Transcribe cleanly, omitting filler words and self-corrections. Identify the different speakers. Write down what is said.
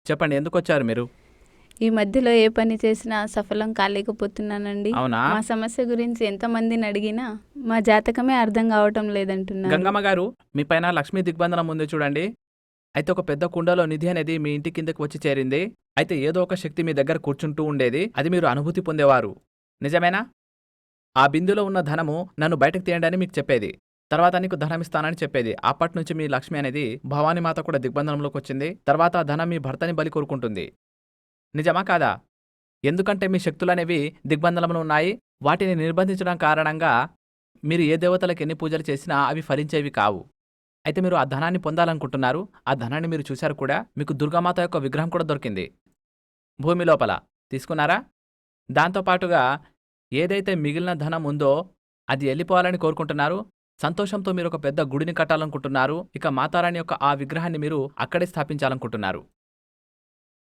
Speaker 1: చెప్పండి ఎందుకొచ్చారు మీరు?
Speaker 2: ఈ మధ్యలో ఏ పని చేసినా సఫలం కాలేకపోతున్నానండి.
Speaker 1: అవునా?
Speaker 2: మా సమస్య గురించి ఎంతమందిని అడిగినా మా జాతకమే అర్థం కావటం లేదంటున్నారు.
Speaker 1: గంగమ్మ గారు, మీ పైన లక్ష్మీ దిగ్బంధనం ఉంది చూడండి. అయితే ఒక పెద్ద కుండలో నిధి అనేది మీ ఇంటి కిందకి వచ్చి చేరింది. అయితే ఏదో ఒక శక్తి మీ దగ్గర కూర్చుంటూ ఉండేది. అది మీరు అనుభూతి పొందేవారు. నిజమేనా? ఆ బిందులో ఉన్న ధనము నన్ను బయటకు తీయండి అని మీకు చెప్పేది. తర్వాత నీకు ధనమిస్తానని చెప్పేది. అప్పటినుంచి మీ లక్ష్మి అనేది భవానీ మాత కూడా దిగ్బంధనంలోకొచ్చింది. తర్వాత ఆ ధనం మీ భర్తని బలి కోరుకుంటుంది. నిజమా కాదా? ఎందుకంటే మీ శక్తులనేవి దిగ్బంధనంలో ఉన్నాయి. వాటిని నిర్బంధించడం కారణంగా మీరు ఏ దేవతలకు ఎన్ని పూజలు చేసినా అవి ఫలించేవి కావు. అయితే మీరు ఆ ధనాన్ని పొందాలనుకుంటున్నారు. ఆ ధనాన్ని మీరు చూశారు కూడా. మీకు దుర్గామాత యొక్క విగ్రహం కూడా దొరికింది భూమి లోపల. తీసుకున్నారా? దాంతో పాటుగా ఏదైతే మిగిలిన ధనం ఉందో అది ఎళ్ళిపోవాలని కోరుకుంటున్నారు. సంతోషంతో మీరొక పెద్ద గుడిని కట్టాలనుకుంటున్నారు. ఇక మాతారాణి యొక్క ఆ విగ్రహాన్ని మీరు అక్కడే స్థాపించాలనుకుంటున్నారు.